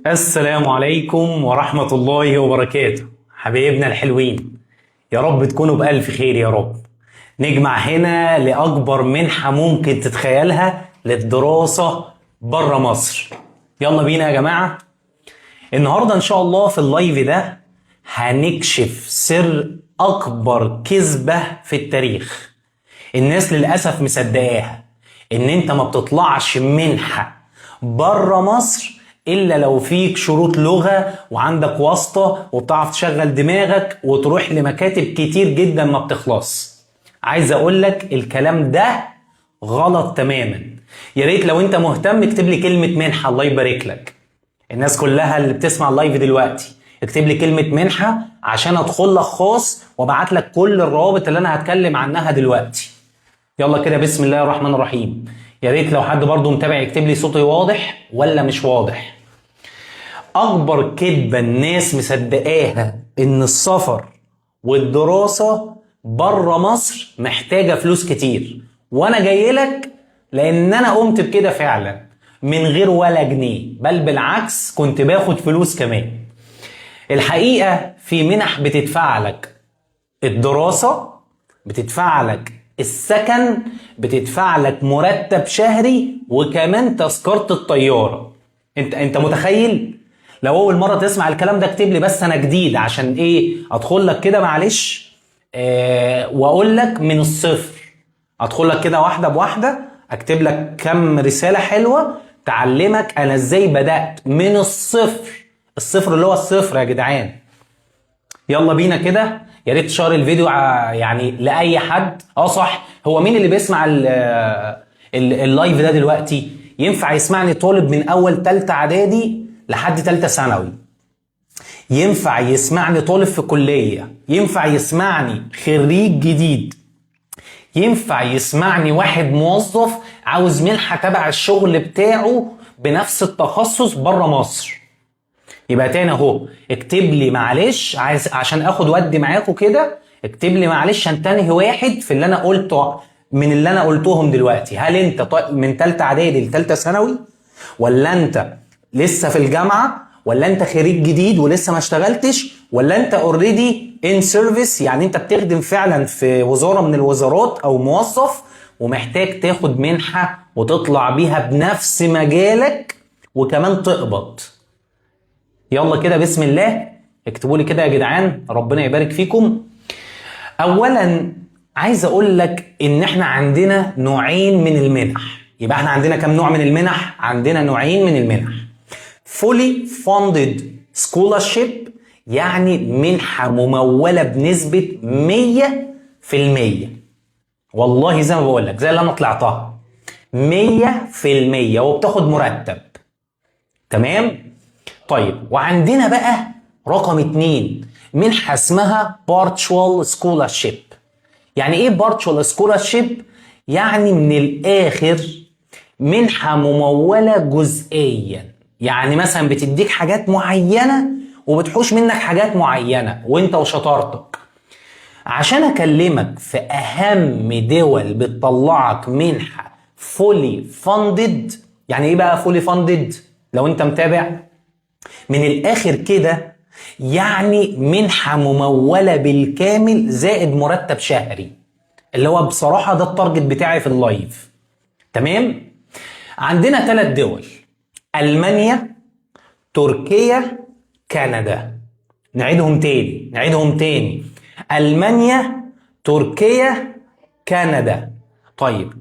السلام عليكم ورحمة الله وبركاته. حبايبنا الحلوين، يا رب تكونوا بألف خير يا رب. نجمع هنا لأكبر منحة ممكن تتخيلها للدراسة برا مصر. يلا بينا يا جماعة. النهاردة إن شاء الله في اللايف ده هنكشف سر أكبر كذبة في التاريخ. الناس للأسف مصدقاها، إن أنت ما بتطلعش منحة برا مصر إلا لو فيك شروط لغة وعندك واسطة وبتعرف تشغل دماغك وتروح لمكاتب كتير جدا ما بتخلص. عايز أقولك الكلام ده غلط تماما. يا ريت لو أنت مهتم اكتب لي كلمة منحة، الله يبارك لك. الناس كلها اللي بتسمع اللايف دلوقتي اكتب لي كلمة منحة عشان ادخل لك خاص وابعت لك كل الروابط اللي انا هتكلم عنها دلوقتي. يلا كده بسم الله الرحمن الرحيم. يا ريت لو حد برضو متابع يكتب لي صوتي واضح ولا مش واضح. اكبر كذبة الناس مصدقاها ان السفر والدراسة بره مصر محتاجة فلوس كتير، وانا جاي لك لان انا قمت بكده فعلا من غير ولا جنيه، بل بالعكس كنت باخد فلوس كمان. الحقيقة في منح بتدفع لك الدراسة، بتدفع لك السكن، بتدفع لك مرتب شهري، وكمان تذكرة الطيارة. انت متخيل؟ لو اول مرة تسمع الكلام ده اكتب لي بس انا جديد، عشان ايه ادخل لك كده معلش واقول لك من الصفر. ادخل لك كده واحدة بواحدة، اكتب لك كم رسالة حلوة تعلمك انا ازاي بدأت من الصفر. الصفر اللي هو الصفر يا جدعان. يلا بينا كده. يا ريت تشار الفيديو يعني لاي حد. صح، هو مين اللي بيسمع اللايف ده دلوقتي؟ ينفع يسمعني طالب من اول تالتة اعدادي لحد تالتة ثانوي، ينفع يسمعني طالب في كلية، ينفع يسمعني خريج جديد، ينفع يسمعني واحد موظف عاوز منحة تبع الشغل بتاعه بنفس التخصص بره مصر. يبقى تاني اهو، اكتب لي معلش عشان اخد ودي معاكم كده. اكتب لي معلش عشان تنهي واحد في اللي انا قلته من اللي انا قلتهم دلوقتي. هل انت من تالتة اعدادي لتالتة ثانوي، ولا انت لسه في الجامعة، ولا انت خريج جديد ولسه ما اشتغلتش، ولا انت اوريدي ان سيرفيس يعني انت بتخدم فعلا في وزارة من الوزارات او موظف ومحتاج تاخد منحة وتطلع بيها بنفس مجالك وكمان تقبض. يلا كده بسم الله. اكتبوا لي كده يا جدعان، ربنا يبارك فيكم. اولا عايز اقول لك ان احنا عندنا نوعين من المنح. يبقى احنا عندنا كم نوع من المنح؟ عندنا نوعين من المنح. fully funded scholarship يعني منحة ممولة بنسبة 100%. والله زي ما بقول لك، زي اللي انا طلعتها 100% وبتاخد مرتب. تمام؟ طيب، وعندنا بقى رقم 2 منحة اسمها partial scholarship. يعني ايه partial scholarship؟ يعني من الاخر منحة ممولة جزئيا. يعني مثلا بتديك حاجات معينة وبتحوش منك حاجات معينة وانت وشطارتك. عشان اكلمك في اهم دول بتطلعك منحة fully funded. يعني ايه بقى fully funded لو انت متابع؟ من الاخر كده يعني منحة ممولة بالكامل زائد مرتب شهري، اللي هو بصراحة ده التارجت بتاعي في اللايف. تمام؟ عندنا 3 دول: ألمانيا، تركيا، كندا. نعيدهم تاني. ألمانيا، تركيا، كندا. طيب،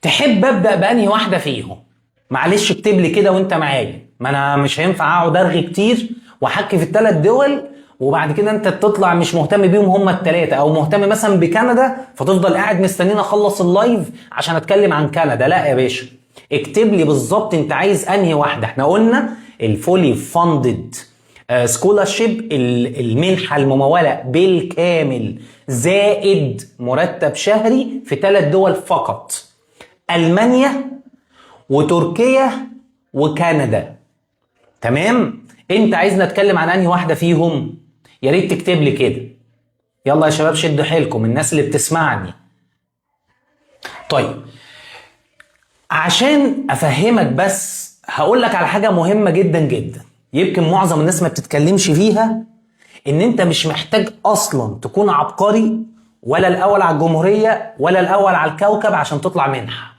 تحب أبدأ بأنهي واحدة فيهم؟ معلش اكتب لي كده وانت معايا، ما انا مش هينفع اقعد ارغي كتير واحكي في ال3 دول وبعد كده انت تطلع مش مهتم بيهم هما ال3، او مهتم مثلا بكندا فتفضل قاعد مستنيني اخلص اللايف عشان اتكلم عن كندا. لا يا باشا، اكتب لي بالظبط انت عايز انهي واحده. احنا قلنا الفولي فاندد سكولارشيب، المنحه المموله بالكامل زائد مرتب شهري في 3 دول فقط: المانيا وتركيا وكندا. تمام؟ انت عايزنا نتكلم عن انهي واحده فيهم؟ يا ريت تكتب لي كده. يلا يا شباب شدوا حيلكم الناس اللي بتسمعني. طيب، عشان افهمك بس هقول لك على حاجه مهمه جدا جدا. يمكن معظم الناس ما بتتكلمش فيها، ان انت مش محتاج اصلا تكون عبقري ولا الاول على الجمهورية ولا الاول على الكوكب عشان تطلع منحة.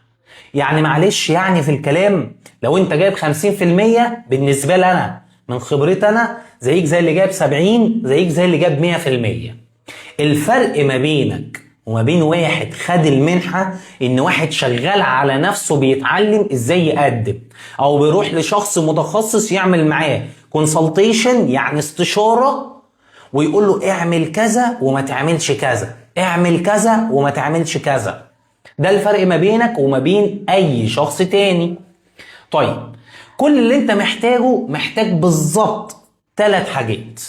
يعني معلش، يعني في الكلام لو انت جايب 50% بالنسبة لي انا من خبرتي انا زيك زي اللي جايب 70، زيك زي اللي جايب 100%. الفرق ما بينك وما بين واحد خد المنحة ان واحد شغال على نفسه بيتعلم ازاي يقدم، او بيروح لشخص متخصص يعمل معاه كونسلتيشن يعني استشارة، ويقول له اعمل كذا وما تعملش كذا، اعمل كذا وما تعملش كذا. ده الفرق ما بينك وما بين اي شخص تاني. طيب، كل اللي انت محتاج بالظبط 3 حاجات.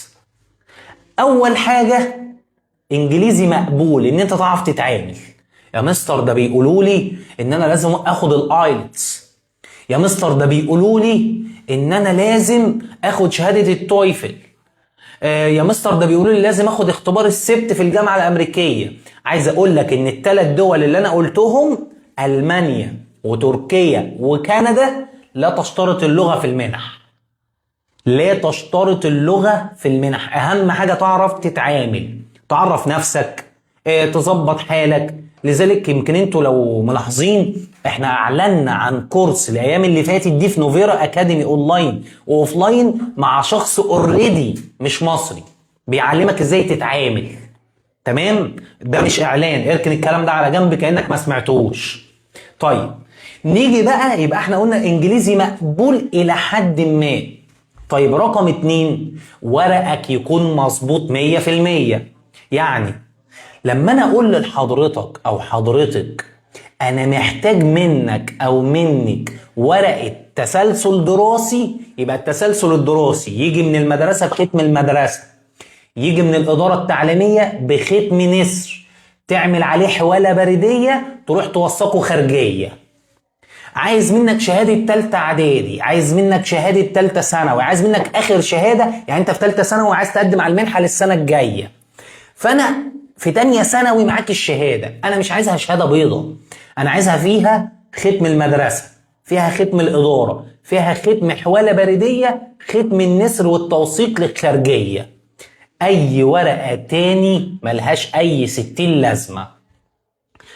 اول حاجة انجليزي مقبول، ان انت تعرف تتعامل. يا مستر ده بيقولوا لي ان انا لازم اخد الايلتس، يا مستر ده بيقولوا لي ان انا لازم اخد شهادة التويفل، يا مستر ده بيقولوا لي لازم اخد اختبار السبت في الجامعة الامريكية. عايز اقول لك ان ال3 دول اللي انا قلتهم، المانيا وتركيا وكندا، لا تشترط اللغة في المنح. لا تشترط اللغة في المنح. اهم حاجة تعرف تتعامل، تعرف نفسك، تظبط حالك. لذلك يمكن انتوا لو ملاحظين احنا اعلنا عن كورس الايام اللي فاتت دي في نوفيرا اكاديمي اونلاين واوفلاين مع شخص اوريدي مش مصري بيعلمك ازاي تتعامل. تمام؟ ده مش اعلان، اركن الكلام ده على جنب كأنك ما سمعتوش. طيب نيجي بقى، يبقى احنا قلنا انجليزي مقبول الى حد ما. طيب رقم 2، ورقك يكون مظبوط 100%. يعني لما انا اقول لحضرتك او حضرتك انا محتاج منك او منك ورقة تسلسل دراسي، يبقى التسلسل الدراسي يجي من المدرسة بختم المدرسة، يجي من الإدارة التعليمية بختم نسر، تعمل عليه حوالة بريدية تروح توثقه خارجية. عايز منك شهادة تالتة اعدادي، عايز منك شهادة تالتة ثانوي، عايز منك اخر شهادة، يعني انت في تالتة ثانوي وعايز تقدم على المنحة للسنة الجاية، فانا في تانية ثانوي معاك الشهادة، انا مش عايزها شهادة بيضة، انا عايزها فيها ختم المدرسة، فيها ختم الإدارة، فيها ختم حوالة بريدية، ختم النسر والتوثيق للخارجية. اي ورقة تاني ملهاش اي 60 لازمة.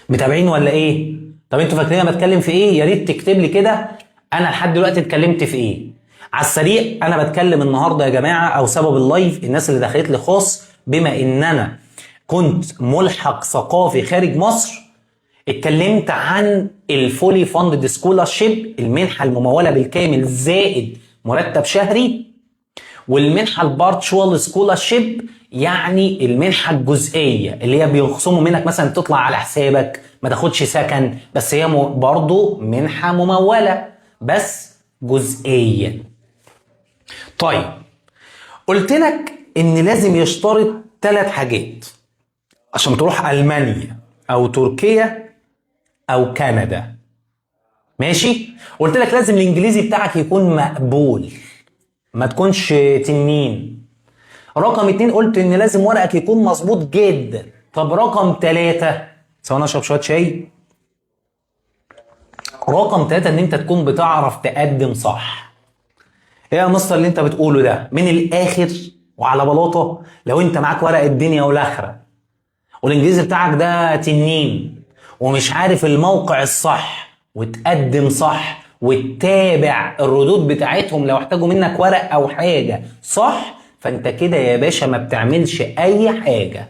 متابعين ولا ايه؟ طب انتوا فاكرين انا بتكلم في ايه؟ يا ريت تكتب لي كده انا لحد دلوقتي اتكلمت في ايه. على السريع، انا بتكلم النهارده يا جماعه او سبب اللايف الناس اللي دخلت لي خاص، بما ان انا كنت ملحق ثقافي خارج مصر، اتكلمت عن الفولي فاندد سكولارشيب، المنحه المموله بالكامل زائد مرتب شهري، والمنحه البارتشوال سكولارشيب يعني المنحه الجزئيه اللي هي بيخصموا منك مثلا تطلع على حسابك ما تاخدش سكن، بس هي برضو منحه مموله بس جزئيا. طيب قلت لك ان لازم يشترط 3 حاجات عشان تروح المانيا او تركيا او كندا. ماشي؟ قلت لك لازم الانجليزي بتاعك يكون مقبول، ما تكونش تنين. رقم 2 قلت ان لازم ورقك يكون مظبوط جدا. طب رقم 3، ثواني اشرب شويه شاي. رقم 3 ان انت تكون بتعرف تقدم صح. ايه يا مستر اللي انت بتقوله ده؟ من الاخر وعلى بلاطه، لو انت معاك ورق الدنيا والاخره والانجليزي بتاعك ده تنين ومش عارف الموقع الصح وتقدم صح وتتابع الردود بتاعتهم لو احتاجوا منك ورق او حاجه صح، فانت كده يا باشا ما بتعملش اي حاجه.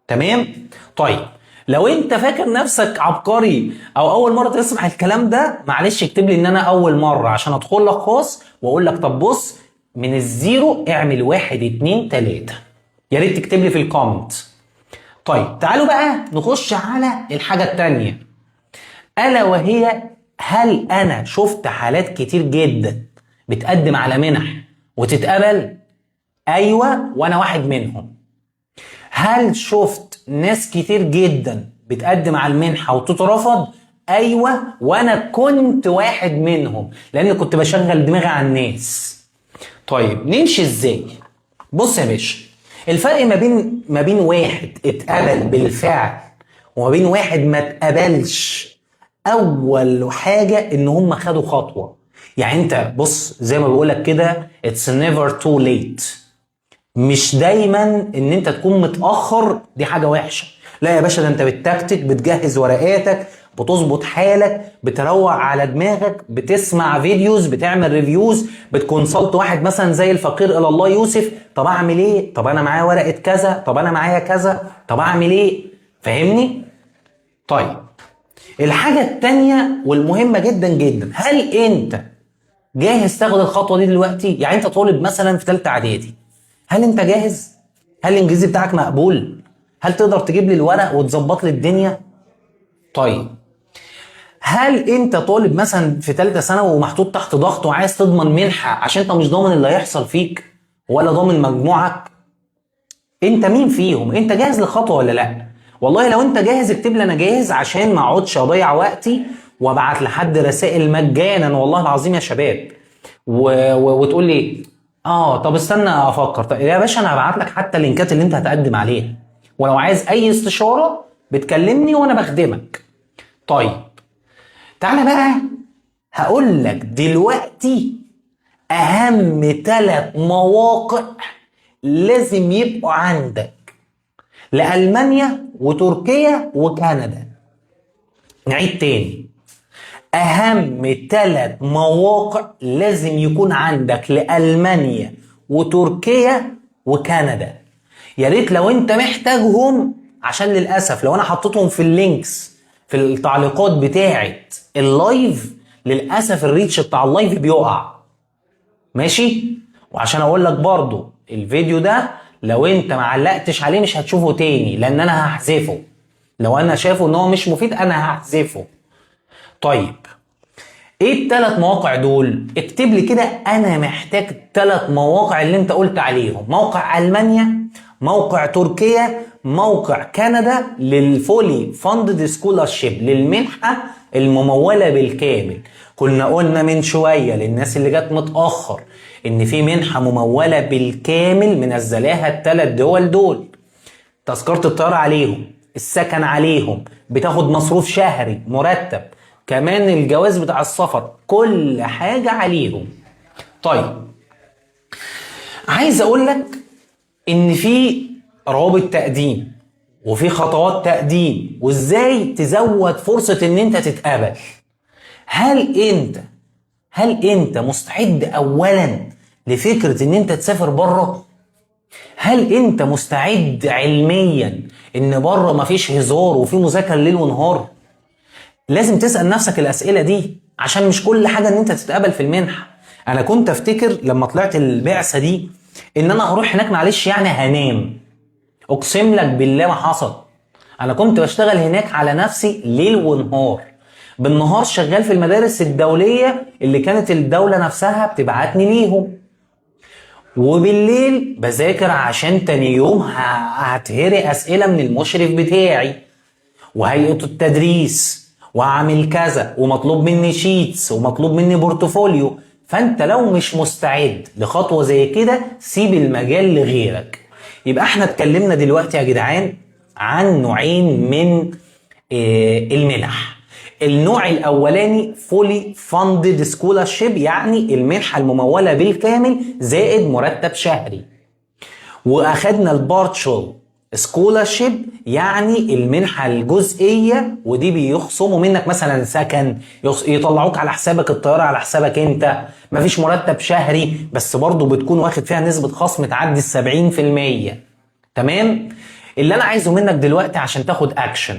تمام؟ طيب لو انت فاكر نفسك عبقري او اول مره تسمع الكلام ده، معلش اكتب لي ان انا اول مره عشان ادخل لك خاص واقول لك طب بص من الزيرو اعمل 1 2 3. يا ريت تكتب لي في الكومنت. طيب تعالوا بقى نخش على الحاجه الثانيه، الا وهي هل انا شفت حالات كتير جدا بتقدم على منح وتتقبل؟ ايوه، وانا واحد منهم. هل شفت ناس كتير جدا بتقدم على المنحة وتترفض؟ ايوه، وانا كنت واحد منهم لان كنت بشغل دماغي على الناس. طيب نمشي ازاي؟ بص يا باشا، الفرق ما بين واحد اتقبل بالفعل وما بين واحد ما اتقبلش، اول حاجة ان هم خدوا خطوة. يعني انت بص زي ما بقولك كده it's never too late. مش دايما ان انت تكون متأخر دي حاجة وحشة، لا يا باشا، ده انت بتتكتك، بتجهز ورقاتك، بتظبط حالك، بتروق على دماغك، بتسمع فيديوز، بتعمل ريفيوز، بتكونسلت واحد مثلا زي الفقير الى الله يوسف، طب اعمل ايه؟ طب انا معايا ورقة كذا، طب انا معايا كذا، طب اعمل ايه؟ فاهمني؟ طيب الحاجة التانية والمهمة جدا جدا، هل انت جاهز تاخد الخطوة دي دلوقتي؟ يعني انت طالب مثلا في ثالثة اعدادي، هل انت جاهز؟ هل الانجليزي بتاعك مقبول؟ هل تقدر تجيب لي الورق وتظبط لي الدنيا؟ طيب هل انت طالب مثلا في ثالثه ثانوي ومحطوط تحت ضغط وعايز تضمن منحه عشان انت مش ضامن اللي هيحصل فيك ولا ضامن مجموعك؟ انت مين فيهم؟ انت جاهز للخطوه ولا لا؟ والله لو انت جاهز اكتب لي انا جاهز عشان ما اقعدش اضيع وقتي وابعت لحد رسائل مجانا والله العظيم يا شباب وتقول لي طب استنى افكر. طيب يا باشا انا هبعت لك حتى اللينكات اللي انت هتقدم عليها، ولو عايز اي استشاره بتكلمني وانا بخدمك. طيب تعالى بقى هقول لك دلوقتي اهم 3 مواقع لازم يبقوا عندك لألمانيا وتركيا وكندا. نعيد تاني، اهم 3 مواقع لازم يكون عندك لألمانيا وتركيا وكندا. يا ريت لو انت محتاجهم، عشان للاسف لو انا حطيتهم في اللينكس في التعليقات بتاعه اللايف للاسف الريتش بتاع اللايف بيقع. ماشي؟ وعشان اقول لك برضو الفيديو ده لو انت ما علقتش عليه مش هتشوفه تاني، لان انا هحذفه. لو انا شايفه ان هو مش مفيد انا هحذفه. طيب ايه ال3 مواقع دول؟ اكتب لي كده انا محتاج 3 مواقع اللي انت قلت عليهم: موقع المانيا، موقع تركيا، موقع كندا للفولي فاندد سكولارشيب، للمنحه المموله بالكامل. قلنا من شويه للناس اللي جت متاخر ان في منحه مموله بالكامل منزلاها ال3 دول دول. تذكره الطياره عليهم، السكن عليهم، بتاخد مصروف شهري مرتب، كمان الجواز بتاع السفر، كل حاجة عليهم. طيب عايز اقول لك ان في روابط تقديم وفي خطوات تقديم وازاي تزود فرصة ان انت تتقبل. هل انت مستعد اولا لفكرة ان انت تسافر بره؟ هل انت مستعد علميا ان بره مفيش هزار وفي مذاكرة ليل ونهار؟ لازم تسأل نفسك الأسئلة دي، عشان مش كل حاجة ان انت تتقبل في المنحة. انا كنت افتكر لما طلعت البعثة دي ان انا هروح هناك معلش يعني هنام. اقسم لك بالله ما حصل. انا كنت بشتغل هناك على نفسي ليل ونهار. بالنهار شغال في المدارس الدولية اللي كانت الدولة نفسها بتبعتني ليهم، وبالليل بذاكر عشان تاني يوم هتهري أسئلة من المشرف بتاعي وهيئة التدريس، واعمل كذا، ومطلوب مني شيتس، ومطلوب مني بورتفوليو. فانت لو مش مستعد لخطوة زي كده سيب المجال لغيرك. يبقى احنا اتكلمنا دلوقتي يا جدعان عن نوعين من المنح. النوع الاولاني فولي فاندد سكولارشيب، يعني المنحة الممولة بالكامل زائد مرتب شهري. واخدنا البارتشال سكولارشيب يعني المنحة الجزئية، ودي بيخصموا منك مثلا سكن، يطلعوك على حسابك الطيارة على حسابك انت، مفيش مرتب شهري بس برضو بتكون واخد فيها نسبة خصم تعدي 70%. تمام؟ اللي انا عايزه منك دلوقتي عشان تاخد اكشن،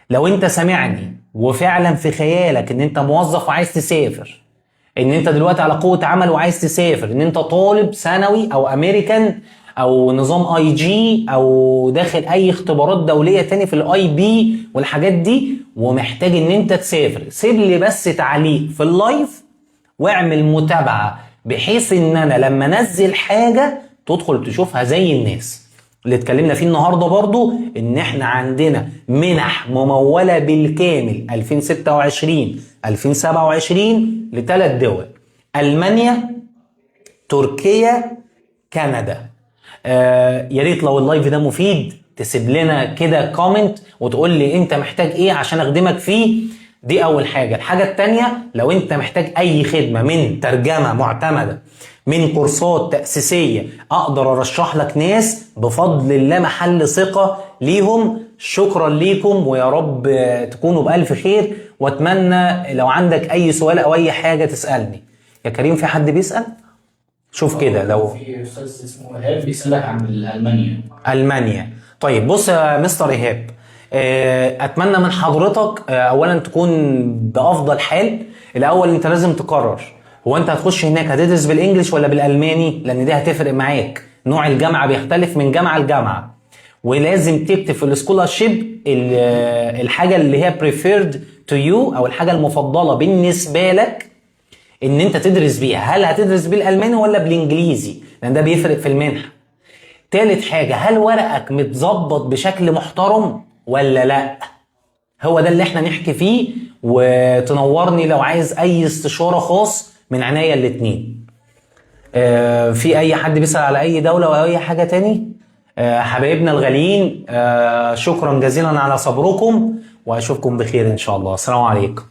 لو انت سامعني وفعلا في خيالك ان انت موظف وعايز تسافر، ان انت دلوقتي على قوة عمل وعايز تسافر، ان انت طالب ثانوي او امريكان او نظام اي جي او داخل اي اختبارات دولية تاني في الاي بي والحاجات دي ومحتاج ان انت تسافر، سيب لي بس تعليق في اللايف واعمل متابعة بحيث ان انا لما انزل حاجة تدخل تشوفها زي الناس. اللي اتكلمنا فيه النهاردة برضو ان احنا عندنا منح ممولة بالكامل 2026 2027 ل3 دول: ألمانيا، تركيا، كندا. يا ريت لو اللايف ده مفيد تسيب لنا كده كومنت وتقول لي انت محتاج ايه عشان اخدمك فيه. دي اول حاجه. الحاجه التانيه، لو انت محتاج اي خدمه من ترجمه معتمده، من كورسات تأسيسية، اقدر ارشح لك ناس بفضل الله محل ثقة ليهم. شكرا ليكم، ويا رب تكونوا بألف خير، واتمنى لو عندك اي سؤال او اي حاجة تسألني. يا كريم في حد بيسأل؟ شوف كده لو في استاذ اسمه ايهاب بيسالك عن المانيا. ألمانيا. طيب بص يا مستر إيهاب، أتمنى من حضرتك أولا تكون بأفضل حال. الأول أنت لازم تقرر، هو أنت هتخش هناك هتدرس بالإنجليش ولا بالألماني، لأن دي هتفرق معاك. نوع الجامعة بيختلف من جامعة لجامعة، ولازم تكتب في السكولارشيب الحاجة اللي هي preferred to you، أو الحاجة المفضلة بالنسبة لك إن أنت تدرس بيها. هل هتدرس بالألماني ولا بالإنجليزي، لأن ده بيفرق في المنحة. تالت حاجة، هل ورقك متظبط بشكل محترم ولا لا؟ هو ده اللي احنا نحكي فيه، وتنورني لو عايز اي استشارة خاص من عناية الاتنين. في اي حد بيسأل على اي دولة او اي حاجة تاني؟ حبايبنا الغاليين، شكرا جزيلا على صبركم، واشوفكم بخير ان شاء الله. السلام عليكم.